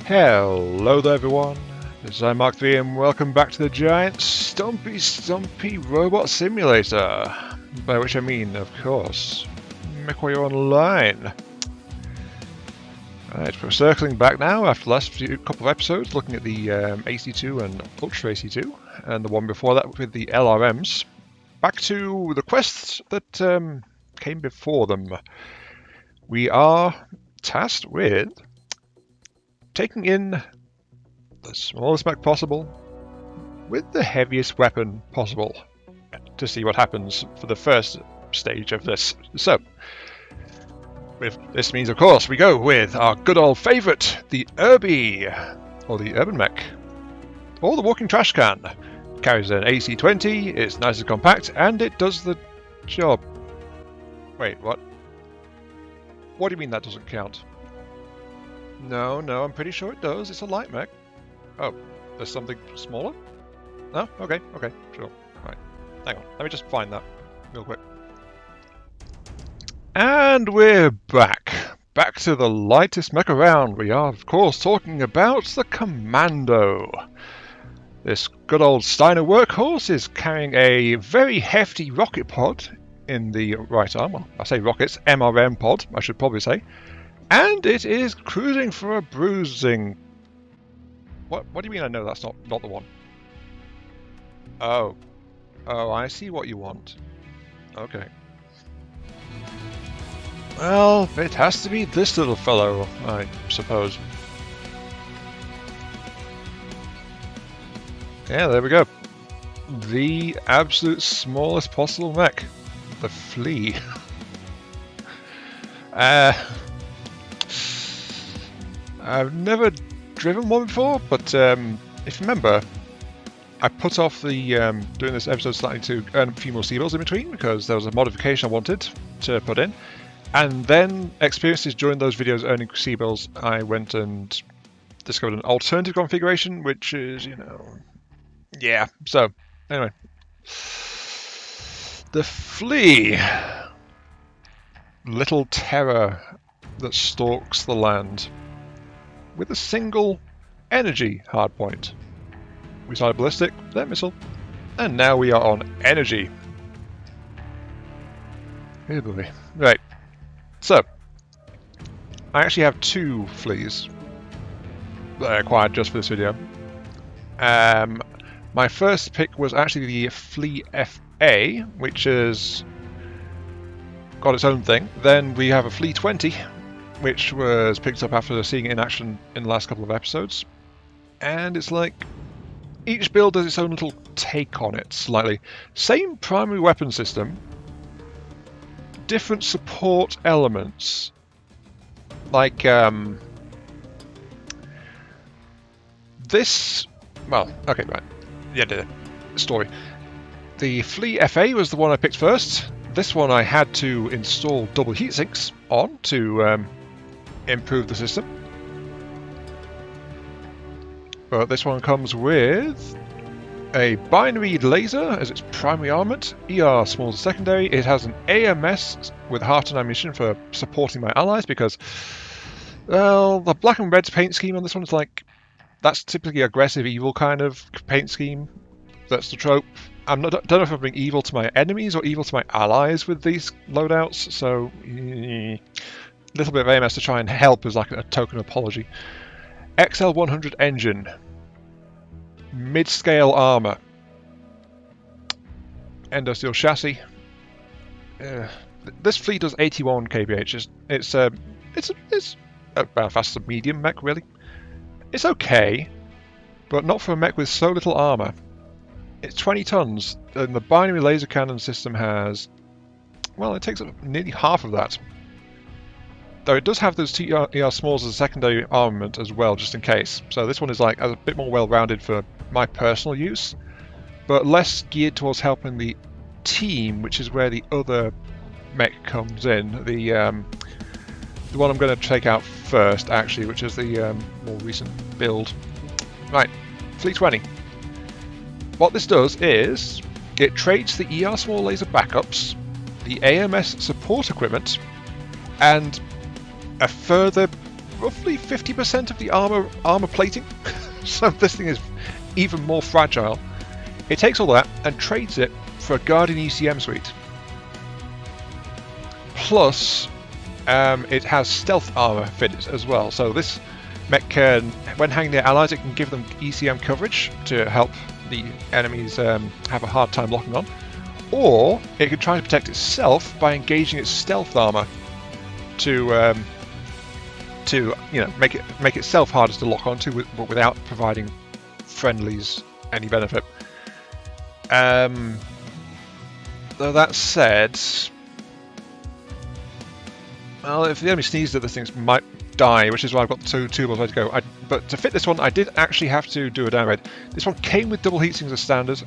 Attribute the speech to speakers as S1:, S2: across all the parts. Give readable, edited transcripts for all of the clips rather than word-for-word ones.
S1: Hello there everyone, this is Mark3 and welcome back to the giant Stumpy Robot Simulator, by which I mean, of course, MWO Online. Right, we're circling back now after the last couple of episodes looking at the AC2 and Ultra AC2, and the one before that with the LRMs. Back to the quests that came before them. We are tasked with taking in the smallest mech possible with the heaviest weapon possible to see what happens for the first stage of this. So, this means, of course, we go with our good old favourite, the Urby, or the Urban Mech, or the Walking Trash Can. Carries an AC-20, it's nice and compact, and it does the job. Wait, what? What do you mean that doesn't count? No, I'm pretty sure it does. It's a light mech. Oh, there's something smaller? No? Okay, sure. Right. Hang on, let me just find that real quick. And we're back. Back to the lightest mech around. We are, of course, talking about the Commando. This good old Steiner workhorse is carrying a very hefty rocket pod in the right arm. Well, I say rockets, MRM pod, I should probably say. And it is cruising for a bruising. What do you mean I know that's not the one? Oh, I see what you want. Okay. Well, it has to be this little fellow, I suppose. Yeah, there we go. The absolute smallest possible mech. The FLE. I've never driven one before, but if you remember, I put off the doing this episode slightly to earn a few more seabills in between because there was a modification I wanted to put in. And then experiences during those videos earning seabills, I went and discovered an alternative configuration, which is, yeah. So, anyway. The FLE. Little terror that stalks the land. With a single energy hardpoint. We started ballistic, then missile, and now we are on energy. Oh boy. Right. So, I actually have two FLEs that I acquired just for this video. My first pick was actually the FLE-FA, which has got its own thing. Then we have a FLE-20, which was picked up after seeing it in action in the last couple of episodes. And it's like, each build has its own little take on it, slightly. Same primary weapon system, different support elements. Like, this... Well, okay, right. Yeah, the story. The FLE-FA was the one I picked first. This one I had to install double heatsinks on to improve the system. But this one comes with a binary laser as its primary armament, ER small as secondary. It has an AMS with heart and ammunition for supporting my allies because, well, the black and red paint scheme on this one is like, that's typically aggressive evil kind of paint scheme. That's the trope. I don't know if I'm being evil to my enemies or evil to my allies with these loadouts, so a little bit of AMS to try and help as like a token apology. XL100 engine, mid-scale armor, endosteel chassis. This FLE does 81 kph. It's about fast as a medium mech, really. It's okay, but not for a mech with so little armor. It's 20 tons, and the binary laser cannon system has, well, it takes up nearly half of that. Though it does have those two ER smalls as a secondary armament as well, just in case. So this one is like a bit more well-rounded for my personal use, but less geared towards helping the team, which is where the other mech comes in. The one I'm going to take out first, actually, which is the more recent build. Right, FLE-20. What this does is it trades the ER small laser backups, the AMS support equipment, and a further roughly 50% of the armor plating, so this thing is even more fragile. It takes all that and trades it for a Guardian ECM suite. Plus, it has stealth armor fitted as well, so this mech can, when hanging near allies, it can give them ECM coverage to help the enemies have a hard time locking on, or it can try to protect itself by engaging its stealth armor to make itself harder to lock onto, but without providing friendlies any benefit. Though that said, well, if the enemy sneezes at this thing, might die, which is why I've got the two balls ready to go. But to fit this one, I did actually have to do a downgrade. This one came with double heatsinks as standard,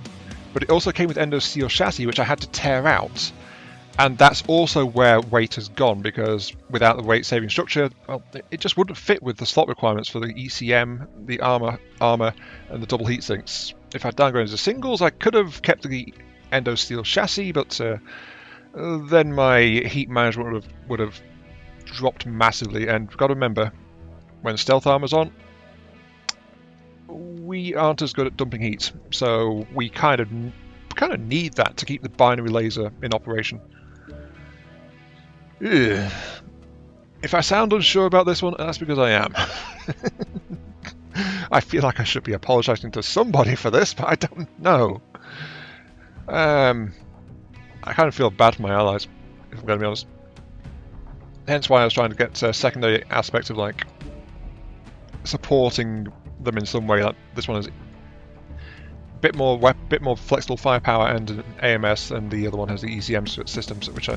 S1: but it also came with endo steel chassis, which I had to tear out. And that's also where weight has gone, because without the weight-saving structure, well, it just wouldn't fit with the slot requirements for the ECM, the armor, and the double heatsinks. If I'd downgraded to singles, I could have kept the endo steel chassis, but then my heat management would have dropped massively. And you've got to remember, when stealth armor's on, we aren't as good at dumping heat, so we kind of need that to keep the binary laser in operation. Ugh. If I sound unsure about this one, that's because I am. I feel like I should be apologising to somebody for this, but I don't know. I kind of feel bad for my allies, if I'm going to be honest. Hence why I was trying to get secondary aspects of like supporting them in some way. Like this one is a bit more flexible firepower and an AMS, and the other one has the ECM systems, which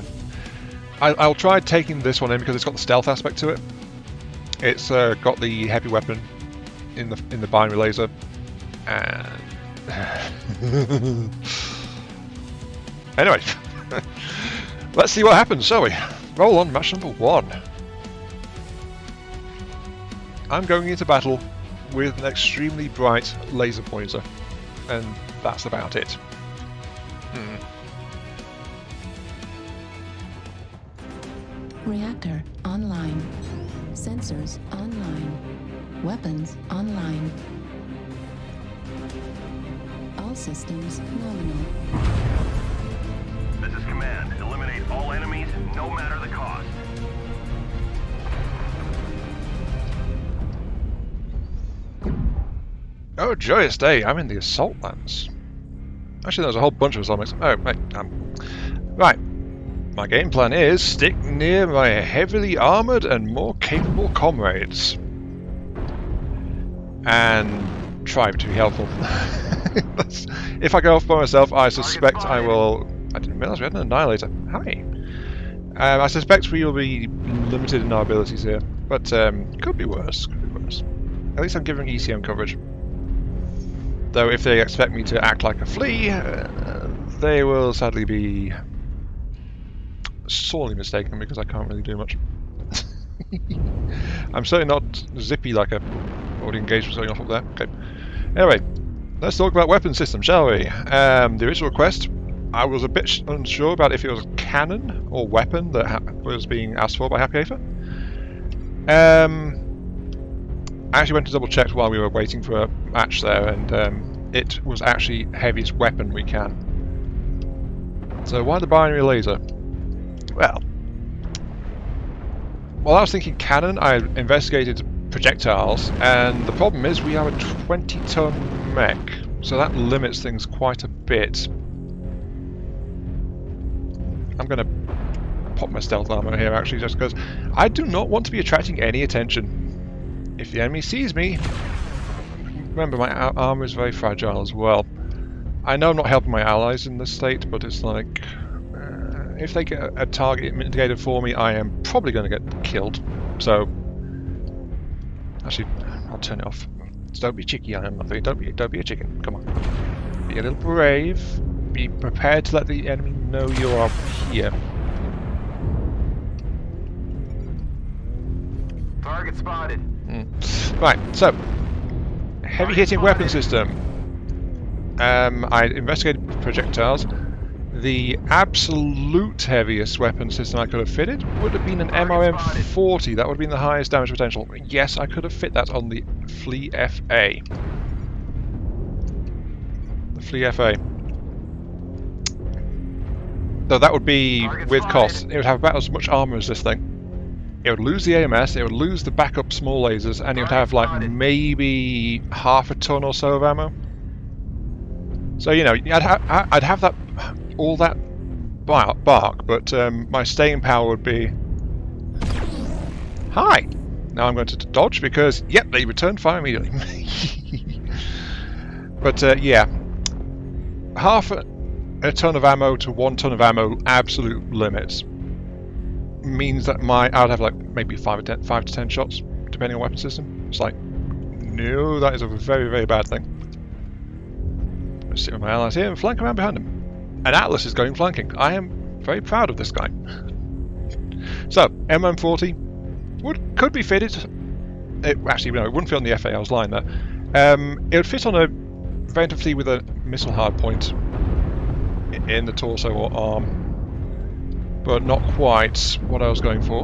S1: I'll try taking this one in because it's got the stealth aspect to it. It's got the heavy weapon in the binary laser, and anyway, let's see what happens, shall we? Roll on match number 1. I'm going into battle with an extremely bright laser pointer, and that's about it.
S2: Reactor online. Sensors online. Weapons online. All systems nominal.
S3: This is command. Eliminate all enemies, no matter the cost.
S1: Oh, joyous day! I'm in the assault lands. Actually, there's a whole bunch of assault mechs. Oh, right. Right. My game plan is stick near my heavily armoured and more capable comrades. And try to be helpful. If I go off by myself, I suspect I will... I didn't realise we had an Annihilator. Hi! I suspect we will be limited in our abilities here. But could be worse. Could be worse. At least I'm giving ECM coverage. Though if they expect me to act like a flea, they will sadly be sorely mistaken because I can't really do much. I'm certainly not zippy like a already engagement going off up there. Okay. Anyway, let's talk about weapon systems, shall we? The original request, I was a bit unsure about if it was a cannon or weapon that was being asked for by Happy Afer. I actually went to double check while we were waiting for a match there, and it was actually heaviest weapon we can. So why the binary laser? Well, while I was thinking cannon, I investigated projectiles, and the problem is we are a 20-ton mech, so that limits things quite a bit. I'm going to pop my stealth armor here actually, just because I do not want to be attracting any attention. If the enemy sees me, remember my armor is very fragile as well. I know I'm not helping my allies in this state, but it's like, if they get a target mitigated for me, I am probably going to get killed. So, actually, I'll turn it off. Don't be cheeky, I am nothing. Don't be a chicken. Come on. Be a little brave. Be prepared to let the enemy know you are here.
S3: Target spotted.
S1: Right, so heavy hitting weapon system. I investigated projectiles. The absolute heaviest weapon system I could have fitted would have been an MWO-40. That would have been the highest damage potential. Yes, I could have fit that on the FLE-FA. The FLE-FA. So that would be with costs. It would have about as much armor as this thing. It would lose the AMS, it would lose the backup small lasers, and it would have like maybe half a ton or so of ammo. So you know, I'd have that all that bark, but my staying power would be high. Now I'm going to dodge because yep, they return fire immediately. But yeah, half a ton of ammo to 1 ton of ammo, absolute limits. Means that I'd have like maybe 5 to 10 shots, depending on weapon system. It's like, no, that is a very, very bad thing. Let's sit with my allies here and flank around behind him. And Atlas is going flanking. I am very proud of this guy. So, M140 could be fitted. Actually, no, it wouldn't fit on the FA, I was lying there. It would fit on a Vector Fleet with a missile hard point in the torso or arm. But not quite what I was going for.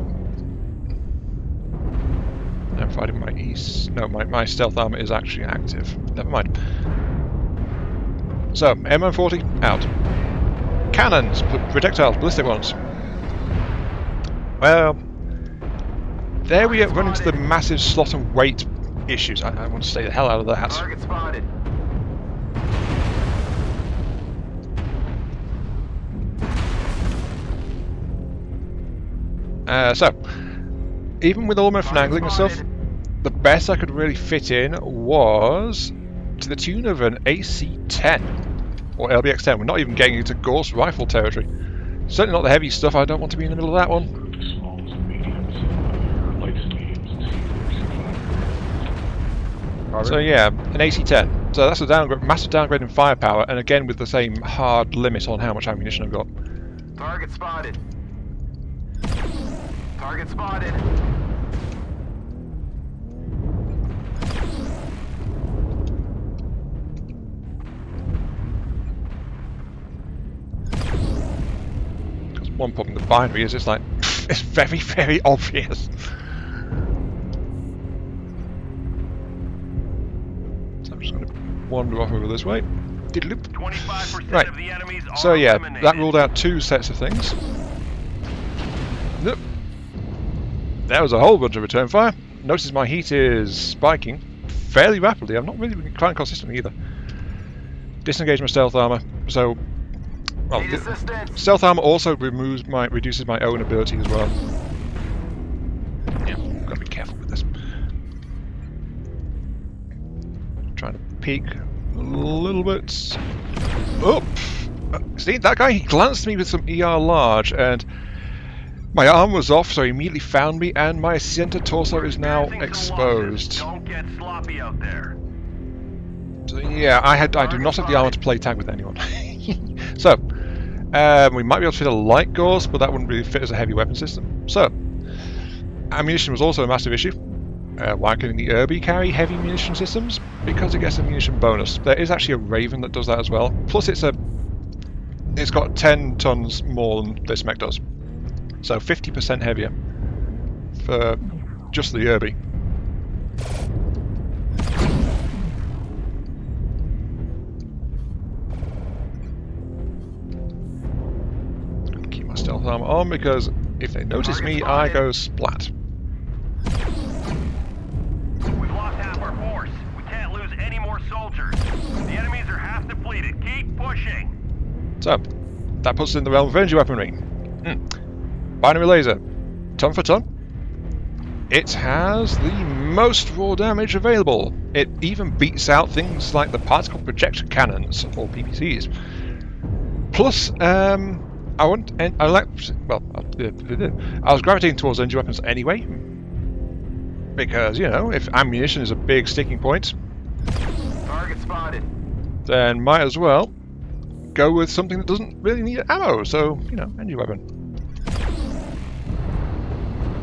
S1: I'm fighting my east. No, my stealth armor is actually active. Never mind. So, M140 out. Cannons, projectiles, ballistic ones. Well, there we run into the massive slot and weight issues. I want to stay the hell out of that.
S3: Target spotted.
S1: So, even with all my finagling and stuff, the best I could really fit in was to the tune of an AC-10 or LBX-10. We're not even getting into Gauss rifle territory. Certainly not the heavy stuff. I don't want to be in the middle of that one. So yeah, an AC-10. So that's a massive downgrade in firepower, and again with the same hard limit on how much ammunition I've got.
S3: Target spotted. Target spotted.
S1: Because one problem with the binary is it's like, it's very, very obvious. So I'm just going to wander off over this way.
S3: 25%
S1: Right.
S3: of the enemies are
S1: So yeah,
S3: eliminated.
S1: that ruled out 2 sets of things. Nope. There was a whole bunch of return fire. Notice my heat is spiking fairly rapidly. I'm not really quite consistent either. Disengage my stealth armor. So, well,
S3: Need assistance.
S1: stealth armor also reduces my own ability as well. Yeah, I've got to be careful with this. Trying to peek a little bit. Oh, see that guy? He glanced at me with some ER large and. My arm was off, so he immediately found me, and my center torso is now exposed.
S3: Don't get sloppy out there.
S1: So yeah, I do not have the armor to play tag with anyone. So, we might be able to fit a light Gauss, but that wouldn't really fit as a heavy weapon system. So, ammunition was also a massive issue. Why couldn't the Irby carry heavy munition systems? Because it gets a munition bonus. There is actually a Raven that does that as well. Plus, it's got 10 tons more than this mech does. So 50% heavier for just the Irby. Gonna keep my stealth armor on because if they notice me, I go splat.
S3: We've lost half our force. We can't lose any more soldiers. The enemies are half depleted. Keep pushing.
S1: So that puts us in the realm of energy weaponry. Binary laser, ton for ton. It has the most raw damage available. It even beats out things like the particle projector cannons, or PPCs. Plus, I was gravitating towards energy weapons anyway, because, you know, if ammunition is a big sticking point,
S3: Target spotted.
S1: then might as well go with something that doesn't really need ammo, so, you know, energy weapon.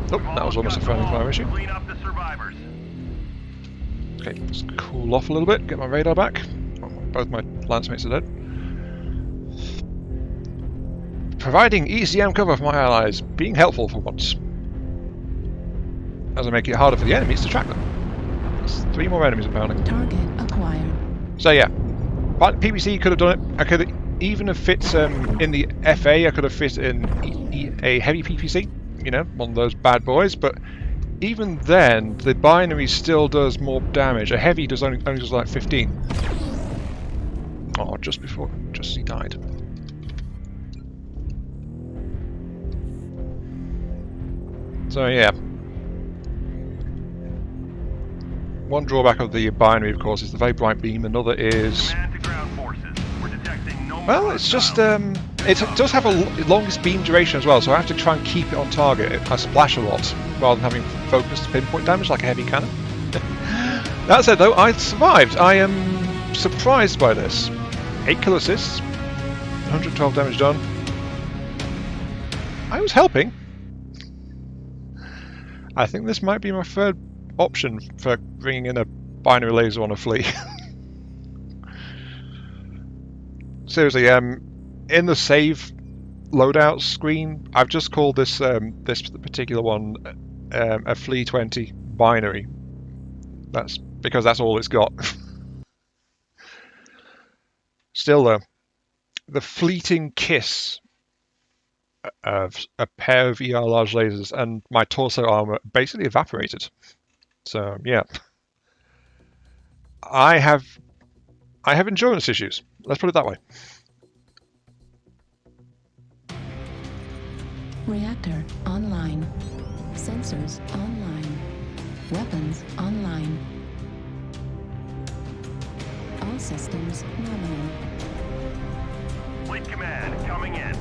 S1: Oh, that was almost a friendly fire issue.
S3: Clean up the survivors.
S1: Okay, let's cool off a little bit, get my radar back. Oh, both my lance mates are dead. Providing ECM cover for my allies, being helpful for once. As I make it harder for the enemies to track them. There's 3 more enemies apparently.
S2: Target acquired.
S1: So yeah, PVC could have done it. I could even have fit in the FA. I could have fit in a heavy PPC, you know, one of those bad boys. But even then, the binary still does more damage. A heavy does only does like 15. Oh, just as he died. So yeah. One drawback of the binary, of course, is the very bright beam. Another is...
S3: Command to ground forces. We're detecting no more
S1: Well, it's just...
S3: hostiles.
S1: it does have a longest beam duration as well, so I have to try and keep it on target. I splash a lot, rather than having focused pinpoint damage like a heavy cannon. That said, though, I survived. I am surprised by this. 8 kill assists, 112 damage done. I was helping. I think this might be my third option for bringing in a binary laser on a FLE. Seriously, in the save loadout screen, I've just called this this particular one a FLE-20 binary. That's because that's all it's got. Still though, the fleeting kiss of a pair of ER large lasers and my torso armor basically evaporated. So yeah, I have endurance issues. Let's put it that way.
S2: Reactor online. Sensors online. Weapons online. All systems nominal.
S3: Fleet command coming in.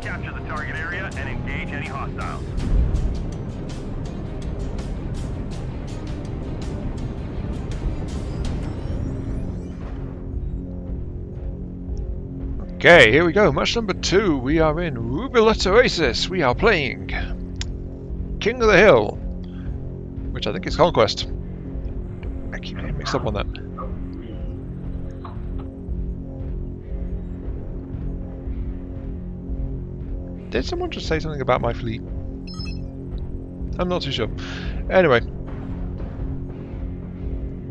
S3: Capture the target area and engage any hostiles.
S1: Okay, here we go. Match number 2. We are in Rubilot Oasis. We are playing King of the Hill, which I think is Conquest. I keep getting mixed up on that. Did someone just say something about my fleet? I'm not too sure. Anyway,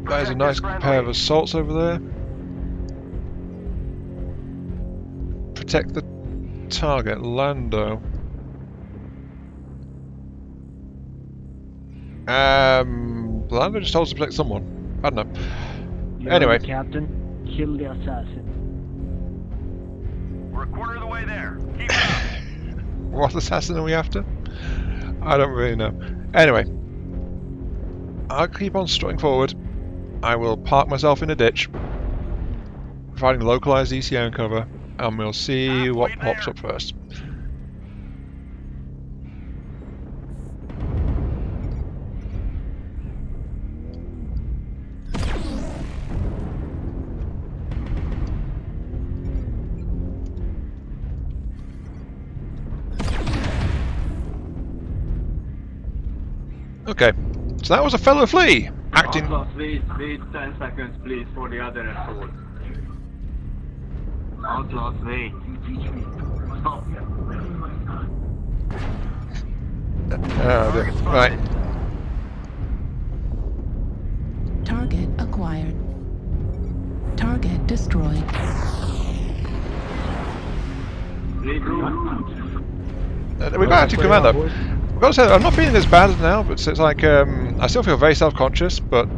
S1: there's a nice pair of assaults over there. Protect the target, Lando. Lando just told us to protect someone. I don't know. Anyway.
S4: Captain, kill the assassin.
S3: We're a quarter of the way there. Keep it up.
S1: What assassin are we after? I don't really know. Anyway, I'll keep on strutting forward. I will park myself in a ditch, providing localized ECM cover, and we'll see what pops up first. Okay, so that was a fellow FLE acting.
S5: Wait 10 seconds, please, for the other assault. Outlaws, wait. Stop.
S1: Right.
S2: Target acquired. Target destroyed.
S5: Regroup.
S1: We've got active command though. I've got to say, I'm not feeling as bad now, but it's like, I still feel very self-conscious, but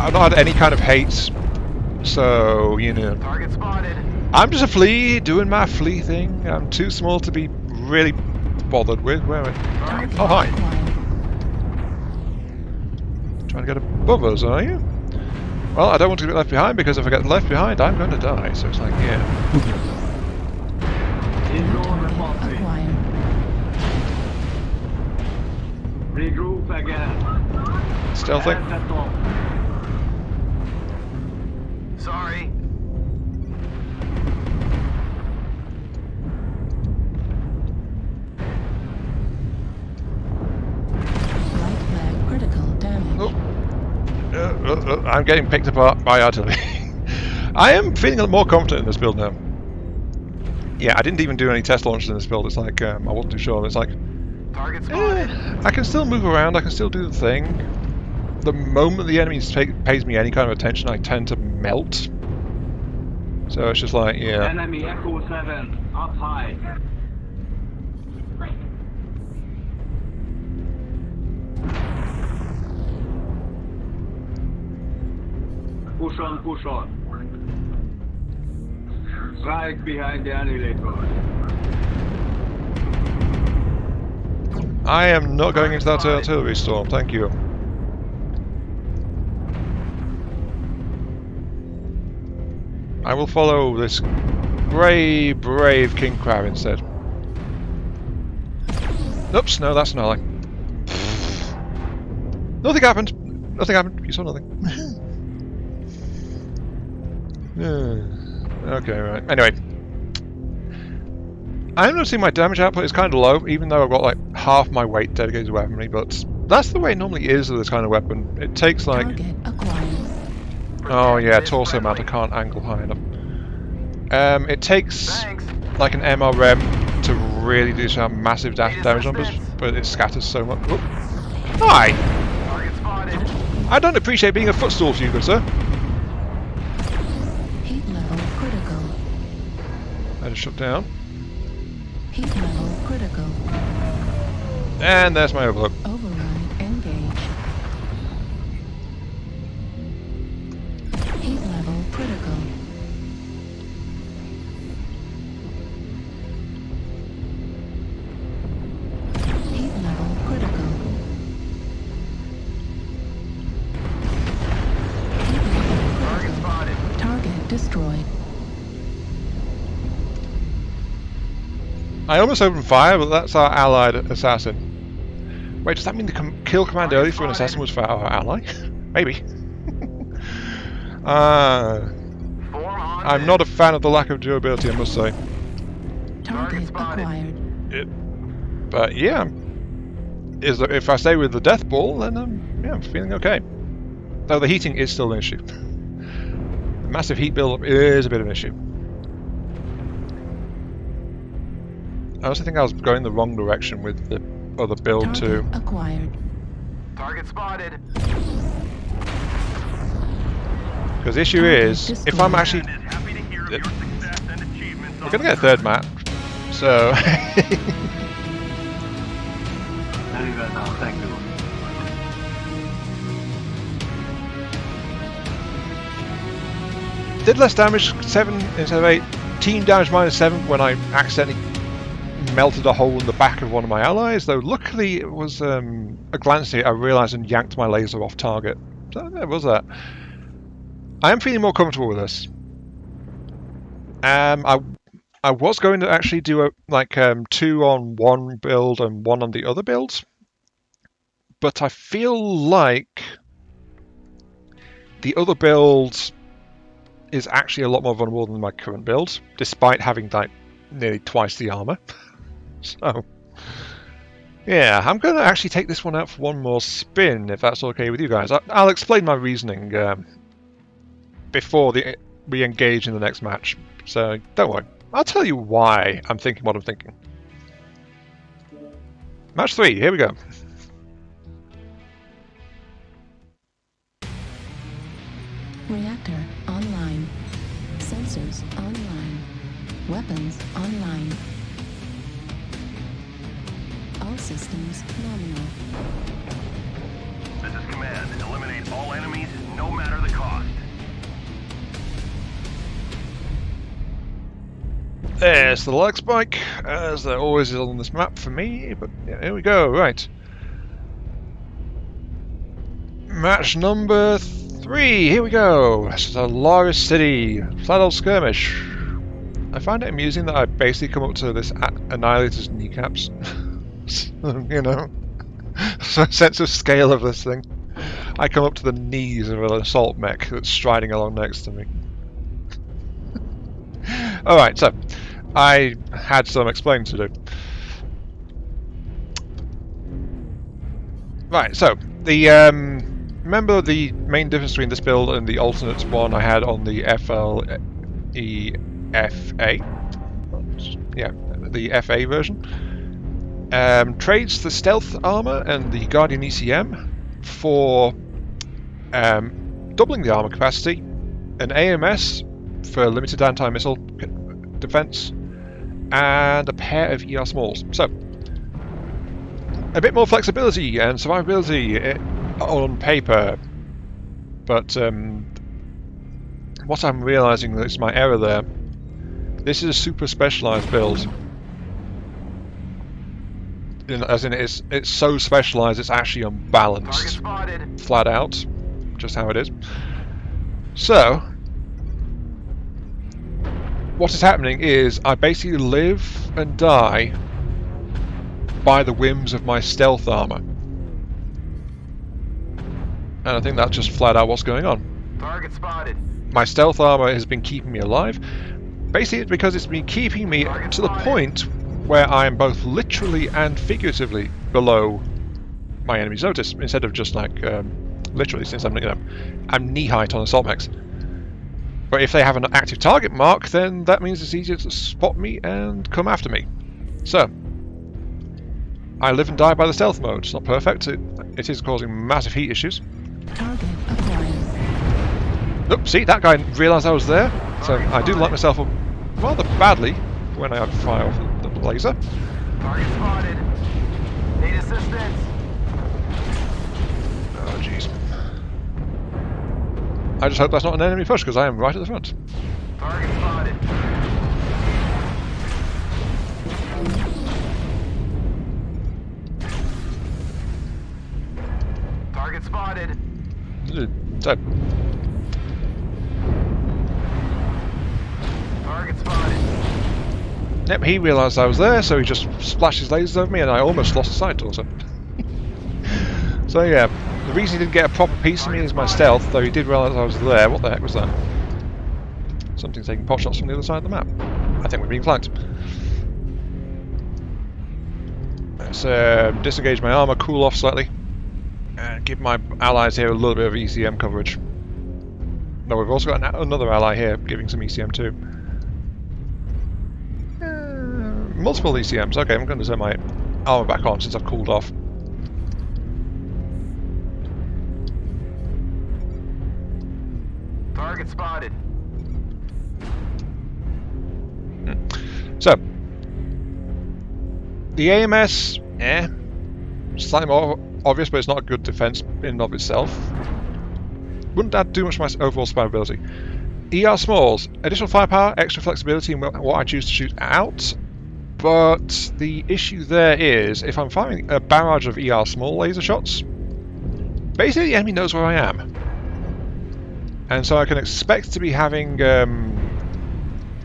S1: I've not had any kind of hate, so, you know.
S3: Target spotted.
S1: I'm just a FLE, doing my FLE thing. I'm too small to be really bothered with. Where am I?
S2: Target
S1: Oh, hi.
S2: acquired.
S1: Trying to get above us, are you? Well, I don't want to get left behind, because if I get left behind, I'm going to die, so it's like, yeah.
S2: Target acquired.
S5: Regroup again.
S1: Stealthing.
S5: Hands at all.
S3: Sorry.
S2: Right leg critical damage.
S1: Oh. I'm getting picked apart by artillery. I am feeling more confident in this build now. Yeah, I didn't even do any test launches in this build. It's like, I wasn't too sure. It's like,
S3: Target spotted.
S1: I can still move around, I can still do the thing. The moment the enemy pays me any kind of attention, I tend to melt. So it's just like, yeah.
S5: Enemy Echo 7, up high. Push on, push on. Right behind the annihilator.
S1: I am not going into that artillery storm, thank you. I will follow this brave King Crab instead. Oops, no, that's an ally. Nothing happened. Nothing happened. You saw nothing. Okay, right. Anyway. I'm noticing my damage output is kind of low, even though I've got like half my weight dedicated to weaponry, but that's the way it normally is with this kind of weapon. It takes like...
S2: Target acquired.
S1: Oh yeah, torso mount, I can't angle high enough. It takes like an MRM to really do some massive damage numbers, but it scatters so much. Whoop. Hi!
S3: Target spotted.
S1: I don't appreciate being a footstool for you, good sir.
S2: Heat level critical.
S1: I just shut down.
S2: Heat level critical.
S1: And there's my overload.
S2: Override engaged. Heat level critical. Heat level critical. Heat level
S3: Target spotted.
S2: target destroyed.
S1: I almost opened fire, but that's our allied assassin. Wait, does that mean the kill command early for an assassin was for our ally? Maybe.
S3: Form on
S1: I'm not a fan of the lack of durability, I must say.
S2: Target
S3: spotted.
S2: acquired.
S1: But yeah, if I stay with the death ball, then yeah, I'm feeling okay. Though the heating is still an issue. The massive heat buildup is a bit of an issue. I also think I was going the wrong direction with the other build too.
S2: Target acquired.
S3: Target spotted.
S1: Because the issue is, if I'm actually...
S3: And is happy to hear of your success and achievements.
S1: We're going to get a third map, so...
S5: There you go now, thank you.
S1: Did less damage, 7 instead of 8. Team damage -7 when I accidentally melted a hole in the back of one of my allies, though luckily it was a glance at it, I realised and yanked my laser off target. So there was that. I am feeling more comfortable with this. I was going to actually do a 2 on one build and 1 on the other builds, but I feel like the other build is actually a lot more vulnerable than my current build, despite having like nearly twice the armor. So yeah, I'm going to actually take this one out for one more spin, if that's okay with you guys. I'll explain my reasoning before we engage in the next match, so don't worry. I'll tell you why I'm thinking what I'm thinking. Match 3, here we go.
S2: Reactor online. Sensors online. Weapons online. All systems nominal.
S3: This is command. Eliminate all enemies, no matter the cost.
S1: There's the lag spike, as there always is on this map for me, but yeah, here we go, right. Match number 3, here we go. This is a Laris City, flat old skirmish. I find it amusing that I basically come up to this Annihilator's kneecaps. You know, so a sense of scale of this thing. I come up to the knees of an assault mech that's striding along next to me. Alright, so I had some explaining to do. Right, so the remember the main difference between this build and the alternate one I had on the FLE-FA? yeah, the FA version. Trades the stealth armor and the Guardian ECM for doubling the armor capacity, an AMS for limited anti-missile defense, and a pair of ER smalls. So, a bit more flexibility and survivability on paper, but what I'm realizing is my error there. This is a super specialized build. As in, it's so specialized, it's actually unbalanced. Flat out. Just how it is. So, what is happening is I basically live and die by the whims of my stealth armor. And I think that's just flat out what's going on.
S3: Target spotted.
S1: My stealth armor has been keeping me alive. Basically, it's because it's been keeping me to the point where I am both literally and figuratively below my enemy's notice, instead of just like literally, since I'm knee height on assault mechs. But if they have an active target mark, then that means it's easier to spot me and come after me. So, I live and die by the stealth mode. It's not perfect. It is causing massive heat issues.
S2: Target acquired.
S1: Oop, see, that guy realised I was there, so I do light myself up rather badly when I fire off the laser.
S3: Target spotted. Need assistance.
S1: Oh, jeez. I just hope that's not an enemy push, because I am right at the front.
S3: Target spotted. Target spotted.
S1: So,
S3: Target spotted.
S1: yep, he realised I was there, so he just splashed his lasers over me, and I almost lost a side torso. So yeah, the reason he didn't get a proper piece of me is my stealth, though he did realise I was there. What the heck was that? Something taking pot shots from the other side of the map. I think we're being flanked. Let's disengage my armour, cool off slightly, and give my allies here a little bit of ECM coverage. Though we've also got another ally here giving some ECM too. Multiple ECMs. Okay, I'm going to turn my armour back on since I've cooled off.
S3: Target spotted.
S1: So, the AMS, slightly more obvious, but it's not a good defense in and of itself. Wouldn't add too much to my overall survivability. ER smalls, additional firepower, extra flexibility in what I choose to shoot out, but the issue there is, if I'm firing a barrage of ER small laser shots, basically the enemy knows where I am. And so I can expect to be having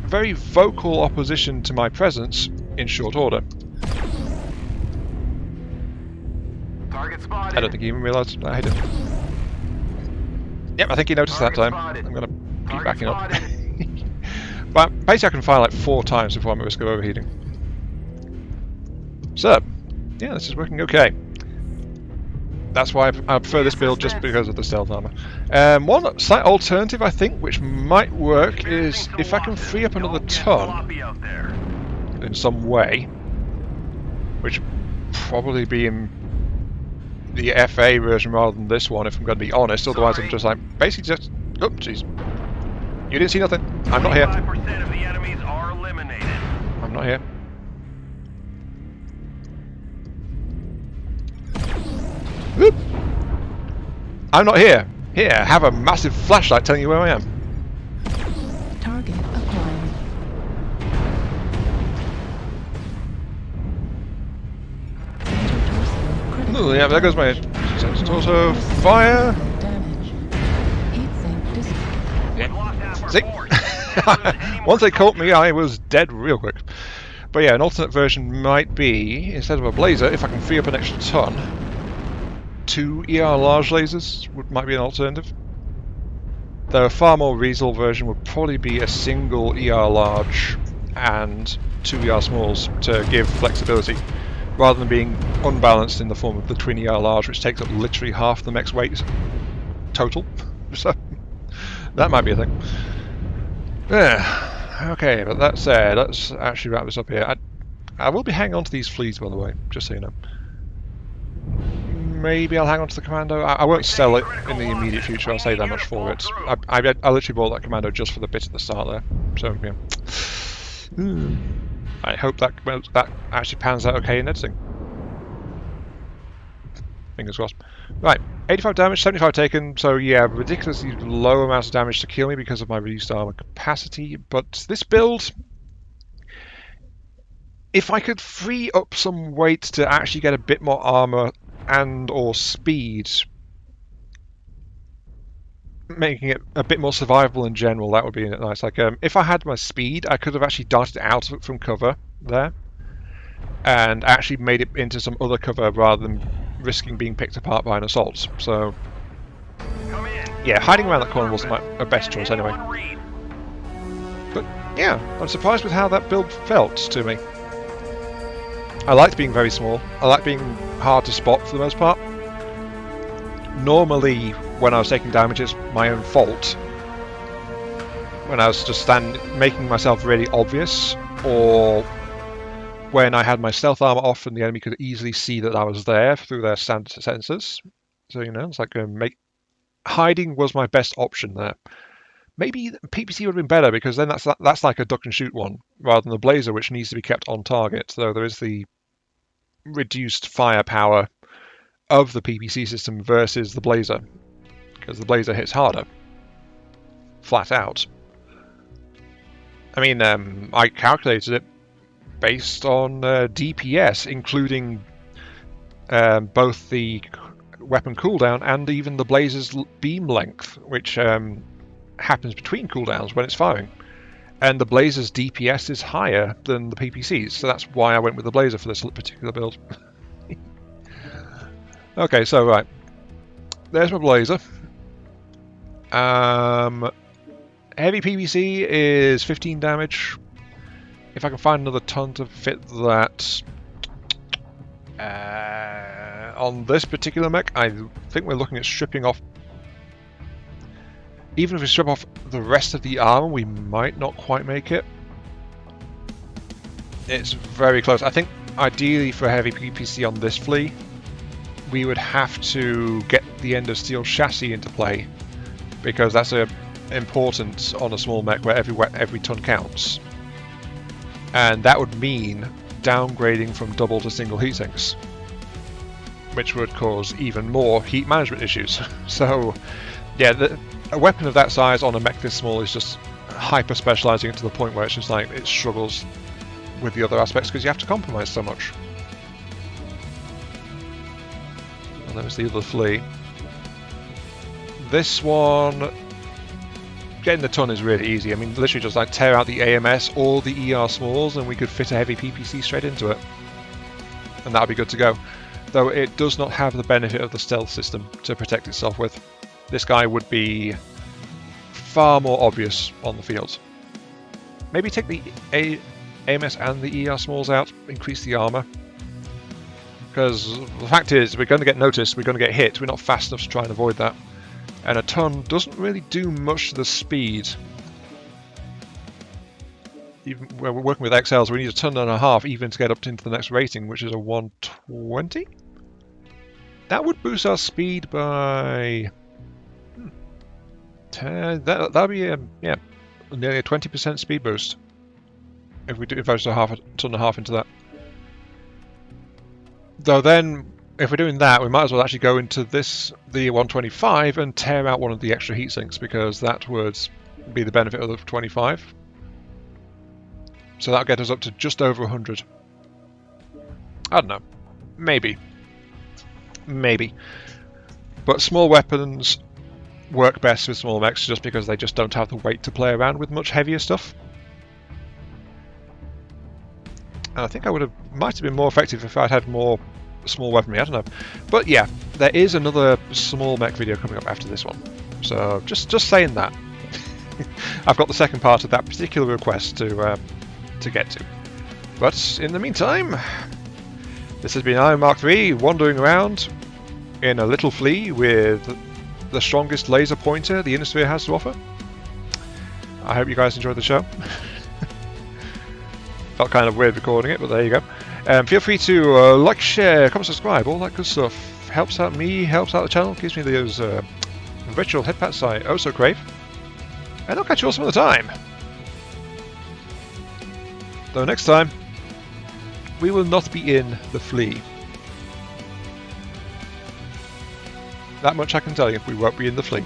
S1: very vocal opposition to my presence in short order.
S3: Target spotted.
S1: I don't think he even realised I hit him. Yep, I think he noticed that time. I'm going to keep backing up. But basically I can fire like 4 times before I'm at risk of overheating. So, yeah, this is working okay. That's why I prefer this build, just because of the stealth armor. One slight alternative, I think, which might work, is if I can free up another ton in some way, which would probably be in the FA version rather than this one, if I'm going to be honest. Otherwise, I'm just like, basically just... Oh, jeez. You didn't see nothing. I'm not here.
S3: 5% of the enemies are eliminated.
S1: I'm not here. Whoop. I'm not here. Here, have a massive flashlight telling you where I am.
S2: Target acquired.
S1: Ooh, yeah, there goes my torso. Fire.
S2: Damage. Heat sink dis-
S3: We've lost half our
S1: See?
S3: force. Can't lose any more
S1: Once they caught me,
S3: soldiers.
S1: I was dead real quick. But yeah, an alternate version might be, instead of a blazer, if I can free up an extra ton, 2 ER large lasers might be an alternative. Though a far more reasonable version would probably be a single ER large and 2 ER smalls to give flexibility, rather than being unbalanced in the form of the twin ER large, which takes up literally half the mech's weight total. So that might be a thing. Yeah. Okay, but that said, let's actually wrap this up here. I will be hanging on to these fleas, by the way, just so you know. Maybe I'll hang on to the commando. I won't sell it in the immediate future, I'll say that much for it. I literally bought that commando just for the bit at the start there. So, yeah. I hope that actually pans out okay in editing. Fingers crossed. Right, 85 damage, 75 taken, so yeah, ridiculously low amounts of damage to kill me because of my reduced armor capacity, but this build, if I could free up some weight to actually get a bit more armor and or speed, making it a bit more survivable in general, that would be nice. Like, if I had my speed, I could have actually darted out from cover there and actually made it into some other cover rather than risking being picked apart by an assault. So, yeah, hiding around that corner wasn't my best choice anyway. But yeah, I'm surprised with how that build felt to me. I liked being very small. I liked being hard to spot for the most part. Normally, when I was taking damage, it's my own fault. When I was just making myself really obvious, or when I had my stealth armor off and the enemy could easily see that I was there through their standard sensors. So, you know, it's like hiding was my best option there. Maybe PPC would have been better, because then that's like a duck and shoot one, rather than the blazer, which needs to be kept on target. So there is the reduced firepower of the PPC system versus the blazer, because the blazer hits harder, flat out. I mean, I calculated it based on DPS, including both the weapon cooldown and even the blazer's beam length, which happens between cooldowns when it's firing. And the blazer's DPS is higher than the PPC's, so that's why I went with the blazer for this particular build. Okay, so right, there's my blazer. Heavy PPC is 15 damage. If I can find another ton to fit that. On this particular mech, I think we're looking at stripping off. Even if we strip off the rest of the armor, we might not quite make it. It's very close. I think ideally for heavy PPC on this flea, we would have to get the end of steel chassis into play, because that's important on a small mech where every ton counts. And that would mean downgrading from double to single heat sinks, which would cause even more heat management issues. So, yeah, a weapon of that size on a mech this small is just hyper specializing it to the point where it's just like it struggles with the other aspects because you have to compromise so much. And there's the other flea. This one, getting the ton is really easy. I mean, literally just like tear out the AMS or the ER smalls and we could fit a heavy PPC straight into it. And that would be good to go. Though it does not have the benefit of the stealth system to protect itself with. This guy would be far more obvious on the field. Maybe take the AMS and the ER smalls out, increase the armor. Because the fact is, we're going to get noticed, we're going to get hit, we're not fast enough to try and avoid that. And a ton doesn't really do much to the speed. Even when we're working with XLs, we need a ton and a half even to get up into the next rating, which is a 120. That would boost our speed by... that'd be yeah, nearly a 20% speed boost. If we do invest a ton and a half into that. Though then, if we're doing that, we might as well actually go into the 125 and tear out one of the extra heat sinks, because that would be the benefit of the 25. So that'll get us up to just over 100. I don't know. Maybe. Maybe. But small weapons work best with small mechs just because they just don't have the weight to play around with much heavier stuff. And I think might have been more effective if I'd had more small weaponry, I don't know. But yeah, there is another small mech video coming up after this one. So just saying that. I've got the second part of that particular request to get to. But in the meantime, this has been Iron Mark III wandering around in a little flea with the strongest laser pointer the industry has to offer. I hope you guys enjoyed the show. Felt kind of weird recording it, but there you go. Feel free to like, share, comment, subscribe, all that good stuff. Helps out me, helps out the channel, gives me those virtual head pats I oh so crave. And I'll catch you all some other time. Though next time, we will not be in the FLE. That much I can tell you, we won't be in the FLE.